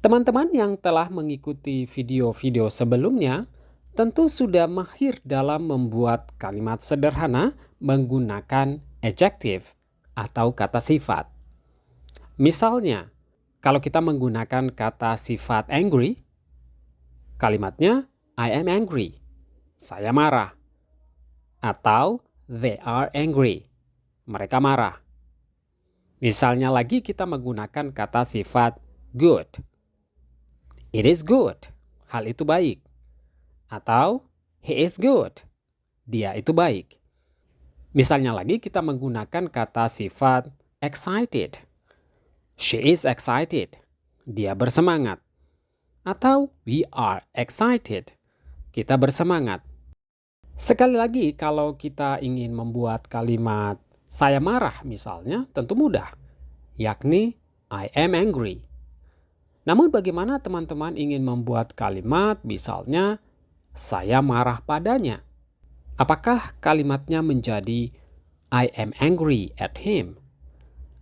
Teman-teman yang telah mengikuti video-video sebelumnya tentu sudah mahir dalam membuat kalimat sederhana menggunakan adjective atau kata sifat. Misalnya, kalau kita menggunakan kata sifat angry, kalimatnya I am angry, saya marah. Atau they are angry, mereka marah. Misalnya lagi kita menggunakan kata sifat good. It is good, hal itu baik. Atau he is good, dia itu baik. Misalnya lagi kita menggunakan kata sifat excited. She is excited, dia bersemangat. Atau we are excited, kita bersemangat. Sekali lagi kalau kita ingin membuat kalimat saya marah misalnya tentu mudah, yakni I am angry. Namun bagaimana teman-teman ingin membuat kalimat misalnya saya marah padanya? Apakah kalimatnya menjadi I am angry at him?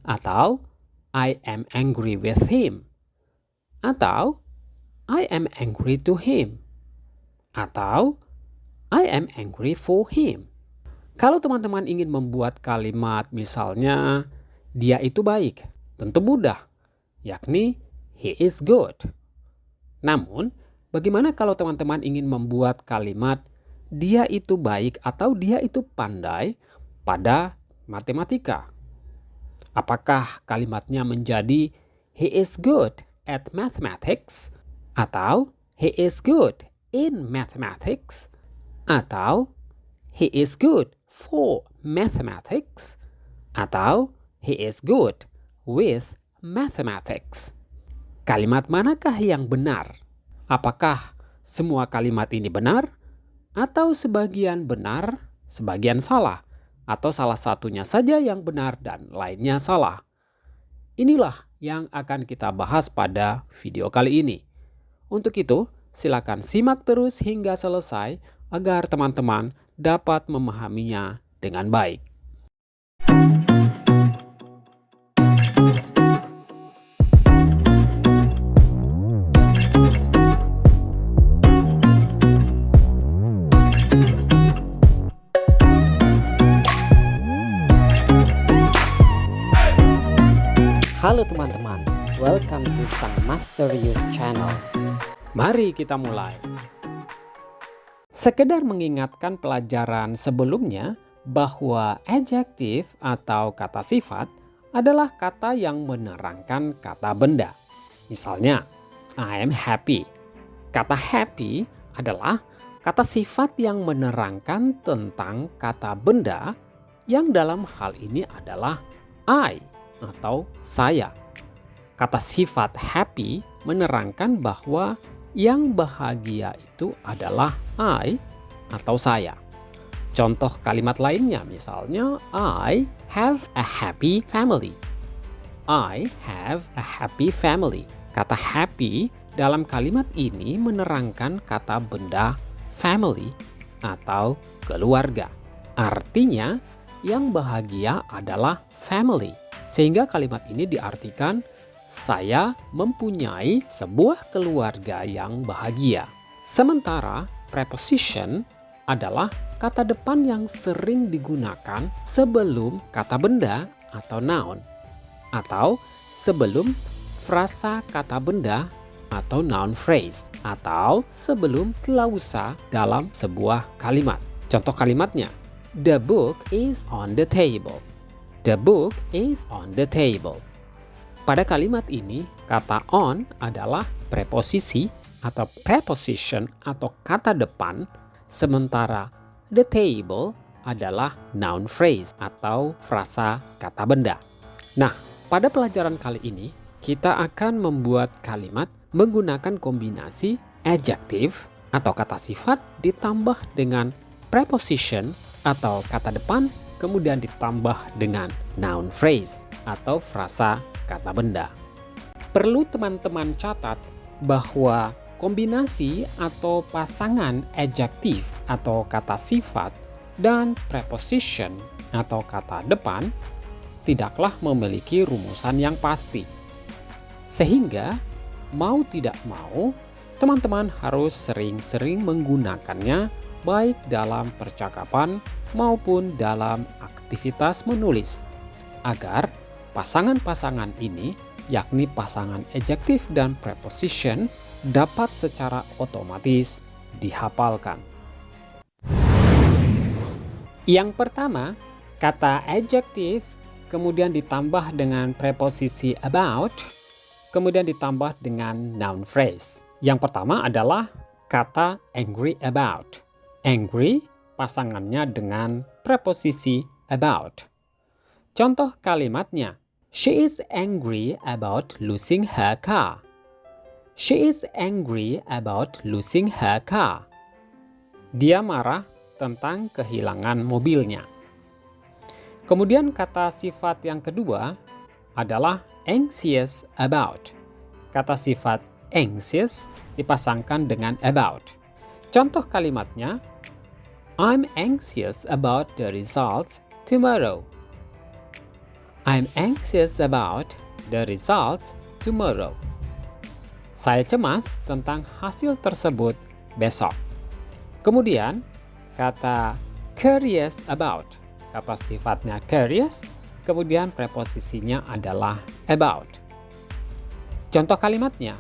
Atau I am angry with him? Atau I am angry to him? Atau I am angry for him? Kalau teman-teman ingin membuat kalimat misalnya dia itu baik, tentu mudah, yakni he is good. Namun, bagaimana kalau teman-teman ingin membuat kalimat dia itu baik atau dia itu pandai pada matematika? Apakah kalimatnya menjadi he is good at mathematics? Atau he is good in mathematics? Atau he is good for mathematics? Atau he is good with mathematics? Kalimat manakah yang benar? Apakah semua kalimat ini benar? Atau sebagian benar, sebagian salah? Atau salah satunya saja yang benar dan lainnya salah? Inilah yang akan kita bahas pada video kali ini. Untuk itu, silakan simak terus hingga selesai agar teman-teman dapat memahaminya dengan baik. Halo teman-teman, welcome to Sang Master Use Channel. Mari kita mulai. Sekedar mengingatkan pelajaran sebelumnya bahwa adjective atau kata sifat adalah kata yang menerangkan kata benda. Misalnya, I am happy. Kata happy adalah kata sifat yang menerangkan tentang kata benda yang dalam hal ini adalah I atau saya. Kata sifat happy menerangkan bahwa yang bahagia itu adalah I atau saya. Contoh kalimat lainnya misalnya I have a happy family. I have a happy family. Kata happy dalam kalimat ini menerangkan kata benda family atau keluarga. Artinya yang bahagia adalah family. Sehingga kalimat ini diartikan saya mempunyai sebuah keluarga yang bahagia. Sementara preposition adalah kata depan yang sering digunakan sebelum kata benda atau noun. Atau sebelum frasa kata benda atau noun phrase. Atau sebelum klausa dalam sebuah kalimat. Contoh kalimatnya, the book is on the table. The book is on the table. Pada kalimat ini, kata on adalah preposisi atau preposition atau kata depan, sementara the table adalah noun phrase atau frasa kata benda. Nah, pada pelajaran kali ini, kita akan membuat kalimat menggunakan kombinasi adjective atau kata sifat ditambah dengan preposition atau kata depan, kemudian ditambah dengan noun phrase atau frasa kata benda. Perlu teman-teman catat bahwa kombinasi atau pasangan adjektif atau kata sifat dan preposition atau kata depan tidaklah memiliki rumusan yang pasti. Sehingga mau tidak mau, teman-teman harus sering-sering menggunakannya baik dalam percakapan maupun dalam aktivitas menulis, agar pasangan-pasangan ini, yakni pasangan adjektif dan preposition, dapat secara otomatis dihafalkan. Yang pertama, kata adjektif kemudian ditambah dengan preposisi about, kemudian ditambah dengan noun phrase. Yang pertama adalah kata angry about. Angry pasangannya dengan preposisi about. Contoh kalimatnya, she is angry about losing her car. She is angry about losing her car. Dia marah tentang kehilangan mobilnya. Kemudian kata sifat yang kedua adalah anxious about. Kata sifat anxious dipasangkan dengan about. Contoh kalimatnya, I'm anxious about the results tomorrow. I'm anxious about the results tomorrow. Saya cemas tentang hasil tersebut besok. Kemudian, kata curious about. Kata sifatnya curious, kemudian preposisinya adalah about. Contoh kalimatnya,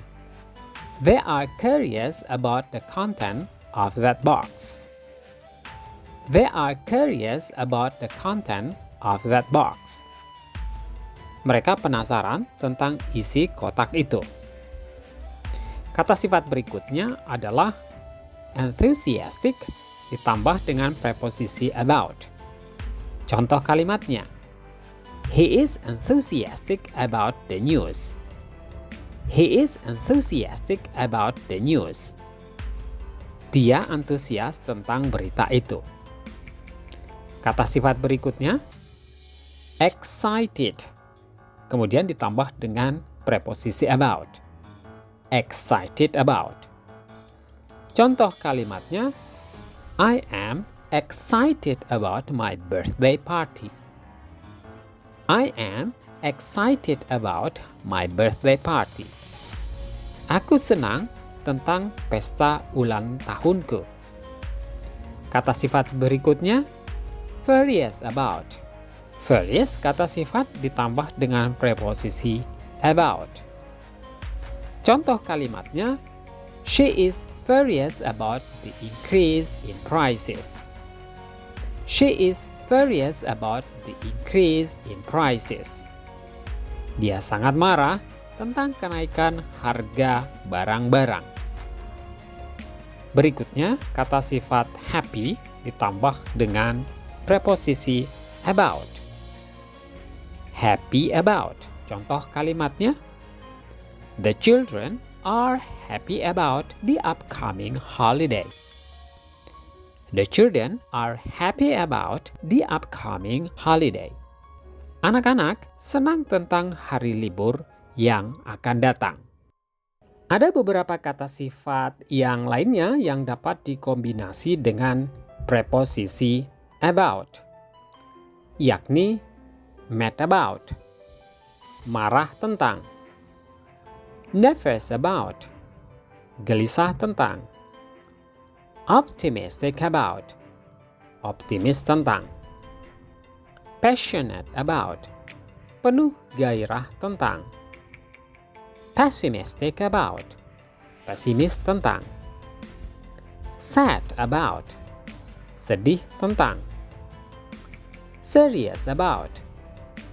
they are curious about the content of that box. They are curious about the content of that box. Mereka penasaran tentang isi kotak itu. Kata sifat berikutnya adalah enthusiastic ditambah dengan preposisi about. Contoh kalimatnya, he is enthusiastic about the news. He is enthusiastic about the news. Dia antusias tentang berita itu. Kata sifat berikutnya, excited. Kemudian ditambah dengan preposisi about. Excited about. Contoh kalimatnya, I am excited about my birthday party. I am excited about my birthday party. Aku senang tentang pesta ulang tahunku. Kata sifat berikutnya, furious about. Furious kata sifat ditambah dengan preposisi about. Contoh kalimatnya, she is furious about the increase in prices. She is furious about the increase in prices. Dia sangat marah tentang kenaikan harga barang-barang. Berikutnya, kata sifat happy ditambah dengan preposisi about. Happy about. Contoh kalimatnya, the children are happy about the upcoming holiday. The children are happy about the upcoming holiday. Anak-anak senang tentang hari libur yang akan datang. Ada beberapa kata sifat yang lainnya yang dapat dikombinasi dengan preposisi about, yakni mad about, marah tentang, nervous about, gelisah tentang, optimistic about, optimis tentang, passionate about, penuh gairah tentang, pessimistic about, pesimis tentang, sad about, sedih tentang, serious about,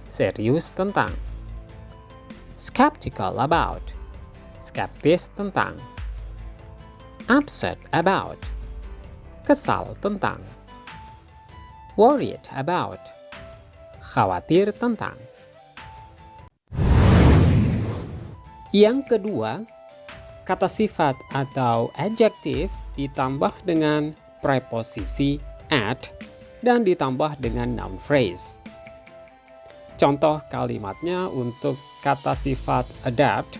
serius tentang, skeptical about, skeptis tentang, upset about, kesal tentang, worried about, khawatir tentang. Yang kedua, kata sifat atau adjektif ditambah dengan preposisi at dan ditambah dengan noun phrase. Contoh kalimatnya untuk kata sifat adapt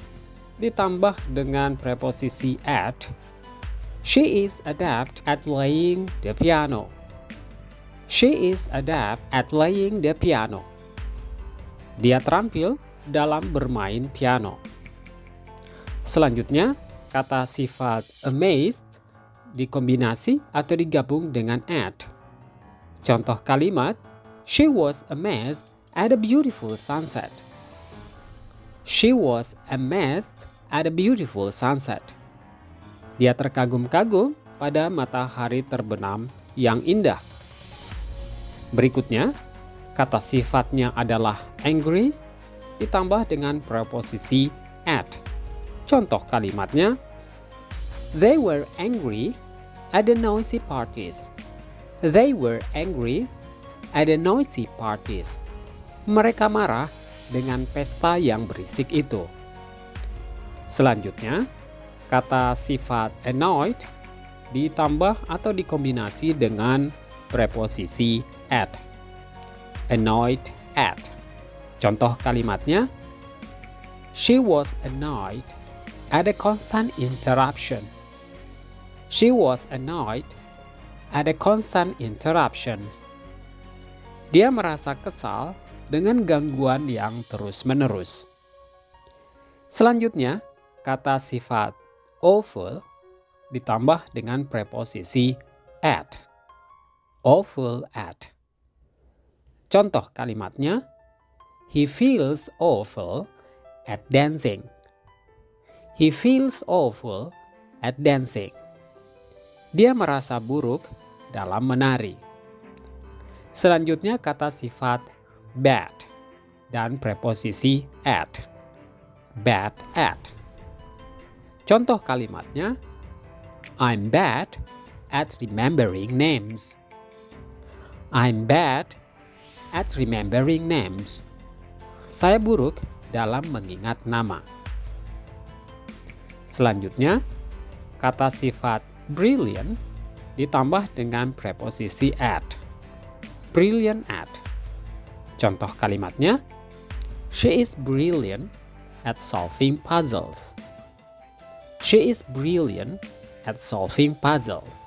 ditambah dengan preposisi at. She is adept at playing the piano. She is adept at playing the piano. Dia terampil dalam bermain piano. Selanjutnya, kata sifat amazed dikombinasi atau digabung dengan at. Contoh kalimat, she was amazed at a beautiful sunset. She was amazed at a beautiful sunset. Dia terkagum-kagum pada matahari terbenam yang indah. Berikutnya, kata sifatnya adalah angry ditambah dengan preposisi at. Contoh kalimatnya, they were angry at the noisy parties. They were angry at the noisy parties. Mereka marah dengan pesta yang berisik itu. Selanjutnya, kata sifat annoyed ditambah atau dikombinasi dengan preposisi at. Annoyed at. Contoh kalimatnya, she was annoyed at a constant interruption. She was annoyed at a constant interruptions. Dia merasa kesal dengan gangguan yang terus-menerus. Selanjutnya, kata sifat awful ditambah dengan preposisi at. Awful at. Contoh kalimatnya, he feels awful at dancing. He feels awful at dancing. Dia merasa buruk dalam menari. Selanjutnya, kata sifat bad dan preposisi at. Bad at. Contoh kalimatnya, I'm bad at remembering names. I'm bad at remembering names. Saya buruk dalam mengingat nama. Selanjutnya, kata sifat brilliant ditambah dengan preposisi at. Brilliant at. Contoh kalimatnya, she is brilliant at solving puzzles. She is brilliant at solving puzzles.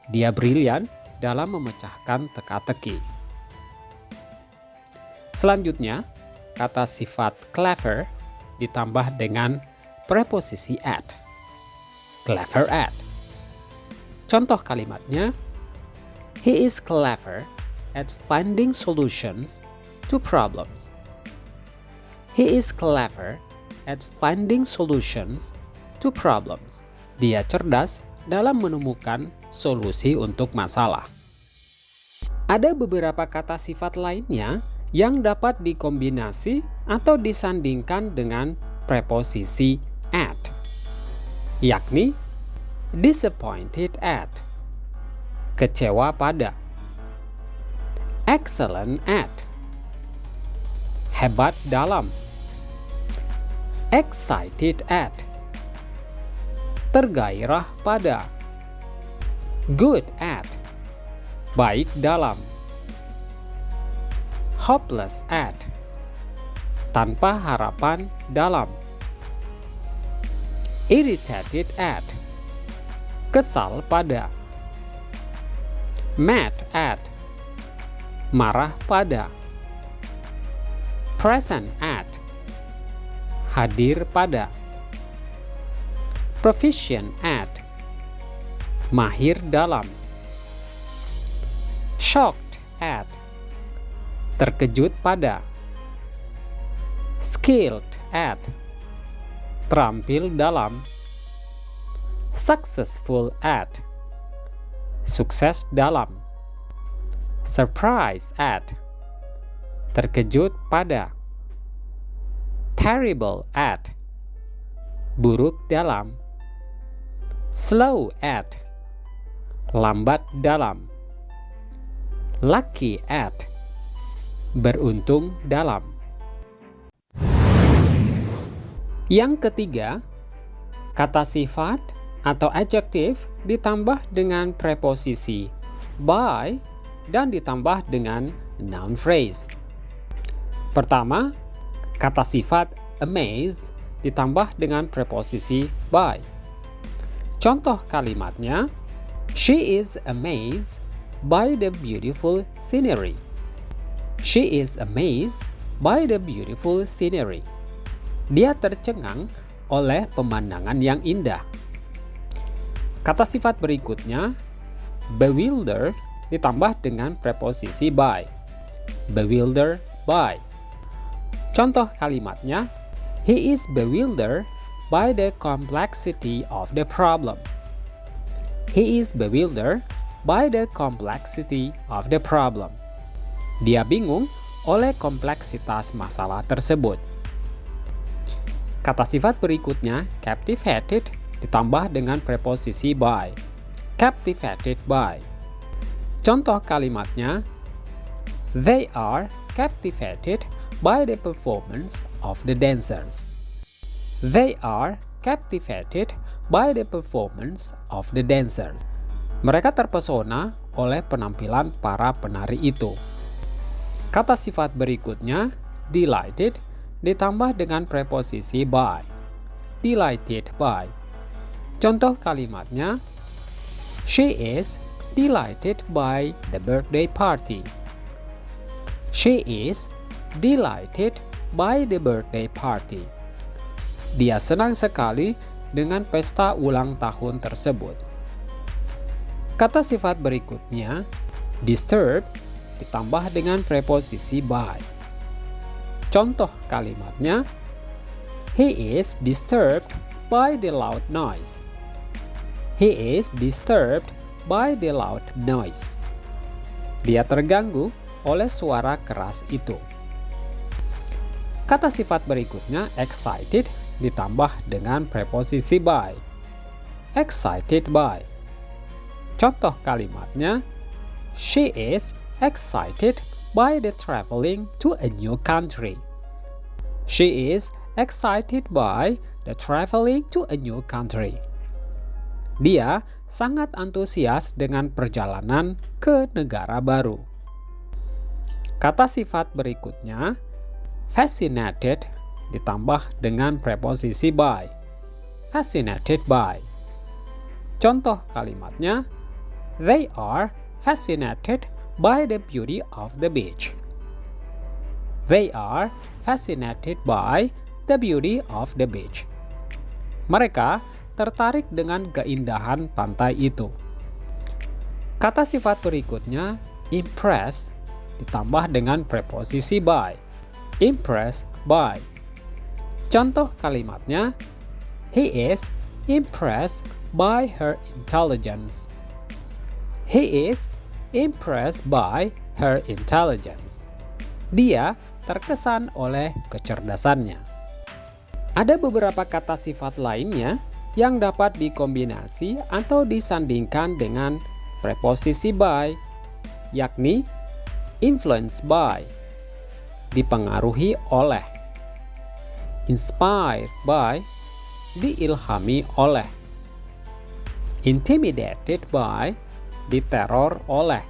Dia brilian dalam memecahkan teka-teki. Selanjutnya, kata sifat clever ditambah dengan preposisi at. Clever at. Contoh kalimatnya, he is clever at finding solutions to problems. He is clever at finding solutions to problems. Dia cerdas dalam menemukan solusi untuk masalah. Ada beberapa kata sifat lainnya yang dapat dikombinasi atau disandingkan dengan preposisi at, yakni disappointed at, kecewa pada, excellent at, hebat dalam, excited at, tergairah pada, good at, baik dalam, hopeless at, tanpa harapan dalam, irritated at, kesal pada, mad at, marah pada, present at, hadir pada, proficient at, mahir dalam, shocked at, terkejut pada, skilled at, terampil dalam, successful at, sukses dalam, surprise at, terkejut pada, terrible at, buruk dalam, slow at, lambat dalam, lucky at, beruntung dalam. Yang ketiga, kata sifat atau adjektif ditambah dengan preposisi by dan ditambah dengan noun phrase. Pertama, kata sifat amaze ditambah dengan preposisi by. Contoh kalimatnya, she is amazed by the beautiful scenery. She is amazed by the beautiful scenery. Dia tercengang oleh pemandangan yang indah. Kata sifat berikutnya, bewildered ditambah dengan preposisi by. Bewildered by. Contoh kalimatnya, he is bewildered by the complexity of the problem. He is bewildered by the complexity of the problem. Dia bingung oleh kompleksitas masalah tersebut. Kata sifat berikutnya, captivated ditambah dengan preposisi by. Captivated by. Contoh kalimatnya, they are captivated by the performance of the dancers. They are captivated by the performance of the dancers. Mereka terpesona oleh penampilan para penari itu. Kata sifat berikutnya, delighted ditambah dengan preposisi by. Delighted by. Contoh kalimatnya, she is delighted by the birthday party. She is delighted by the birthday party. Dia senang sekali dengan pesta ulang tahun tersebut. Kata sifat berikutnya, disturbed ditambah dengan preposisi by. Contoh kalimatnya, he is disturbed by the loud noise. He is disturbed by the loud noise. Dia terganggu oleh suara keras itu. Kata sifat berikutnya, excited ditambah dengan preposisi by. Excited by. Contoh kalimatnya, she is excited by the traveling to a new country. She is excited by the traveling to a new country. Dia sangat antusias dengan perjalanan ke negara baru. Kata sifat berikutnya, fascinated ditambah dengan preposisi by. Fascinated by. Contoh kalimatnya, they are fascinated by the beauty of the beach. They are fascinated by the beauty of the beach. Mereka tertarik dengan keindahan pantai itu. Kata sifat berikutnya, impress ditambah dengan preposisi by. Impressed by. Contoh kalimatnya, he is impressed by her intelligence. He is impressed by her intelligence. Dia terkesan oleh kecerdasannya. Ada beberapa kata sifat lainnya yang dapat dikombinasi atau disandingkan dengan preposisi by, yakni influenced by, dipengaruhi oleh, inspired by, diilhami oleh, intimidated by, diteror oleh,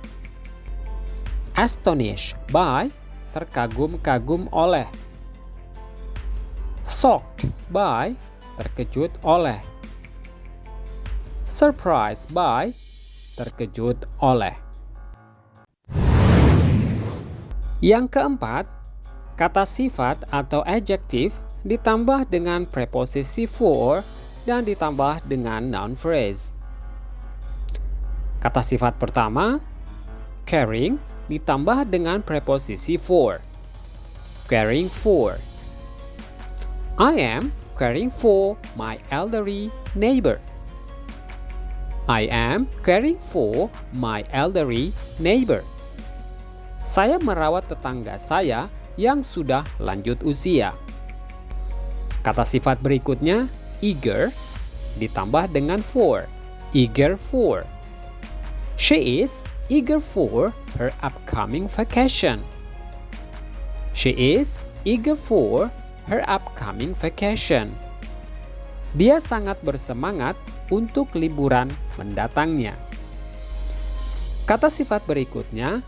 astonished by, terkagum-kagum oleh, shocked by, terkejut oleh, surprised by, terkejut oleh. Yang keempat, kata sifat atau adjective ditambah dengan preposisi for dan ditambah dengan noun phrase. Kata sifat pertama, caring ditambah dengan preposisi for. Caring for. I am caring for my elderly neighbor. I am caring for my elderly neighbor. Saya merawat tetangga saya yang sudah lanjut usia. Kata sifat berikutnya, eager ditambah dengan for. Eager for. She is eager for her upcoming vacation. She is eager for her upcoming vacation. Dia sangat bersemangat untuk liburan mendatangnya. Kata sifat berikutnya,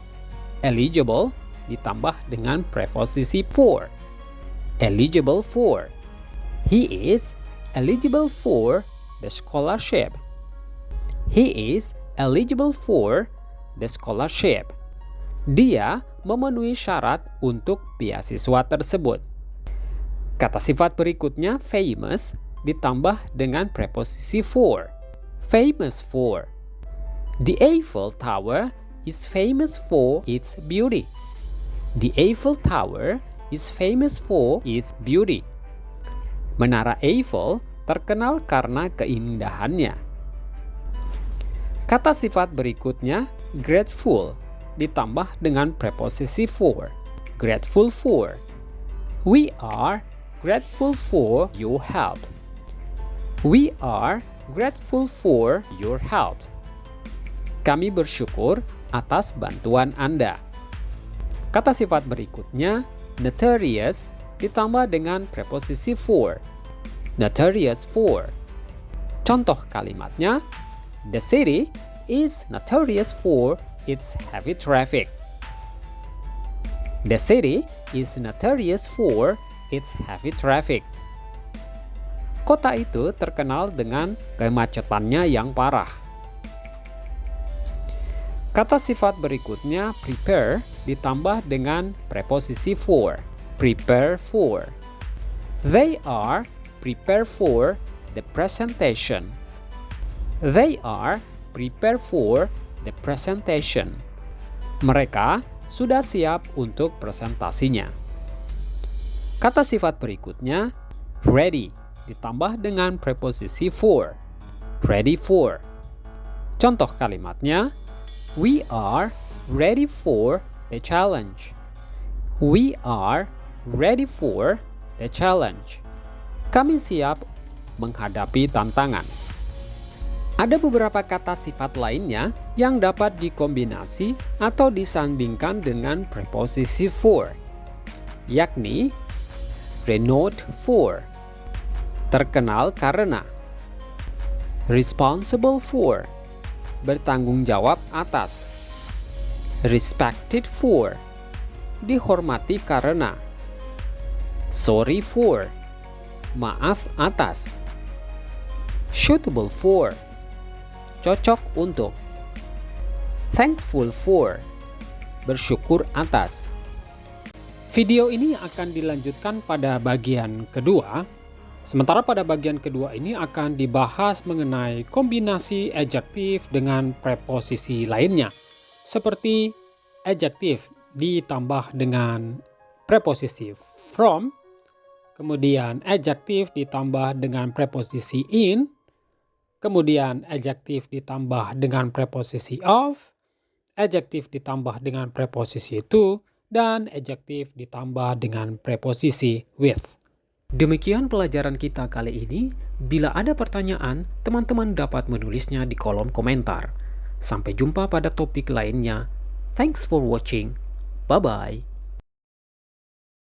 eligible ditambah dengan preposisi for. Eligible for. He is eligible for the scholarship. He is eligible for the scholarship. Dia memenuhi syarat untuk beasiswa tersebut. Kata sifat berikutnya, famous ditambah dengan preposisi for. Famous for. The Eiffel Tower is famous for its beauty. The Eiffel Tower is famous for its beauty. Menara Eiffel terkenal karena keindahannya. Kata sifat berikutnya grateful ditambah dengan preposisi for. Grateful for. We are grateful for your help. We are grateful for your help. Kami bersyukur atas bantuan Anda. Kata sifat berikutnya notorious ditambah dengan preposisi for. Notorious for. Contoh kalimatnya, the city is notorious for its heavy traffic. The city is notorious for its heavy traffic. Kota itu terkenal dengan kemacetannya yang parah. Kata sifat berikutnya prepare ditambah dengan preposisi for. Prepare for. They are prepared for the presentation. They are prepared for the presentation. Mereka sudah siap untuk presentasinya. Kata sifat berikutnya ready ditambah dengan preposisi for. Ready for. Contoh kalimatnya, we are ready for the challenge. We are ready for the challenge. Kami siap menghadapi tantangan. Ada beberapa kata sifat lainnya yang dapat dikombinasi atau disandingkan dengan preposisi for, yakni renowned for, terkenal karena, responsible for, bertanggung jawab atas, respected for, dihormati karena, sorry for, maaf atas, suitable for, cocok untuk, thankful for, bersyukur atas. Video ini akan dilanjutkan pada bagian kedua. Sementara pada bagian kedua ini akan dibahas mengenai kombinasi adjektif dengan preposisi lainnya. Seperti adjektif ditambah dengan preposisi from, kemudian adjektif ditambah dengan preposisi in, kemudian adjektif ditambah dengan preposisi of, adjektif ditambah dengan preposisi to, dan adjektif ditambah dengan preposisi with. Demikian pelajaran kita kali ini. Bila ada pertanyaan, teman-teman dapat menulisnya di kolom komentar. Sampai jumpa pada topik lainnya. Thanks for watching. Bye-bye.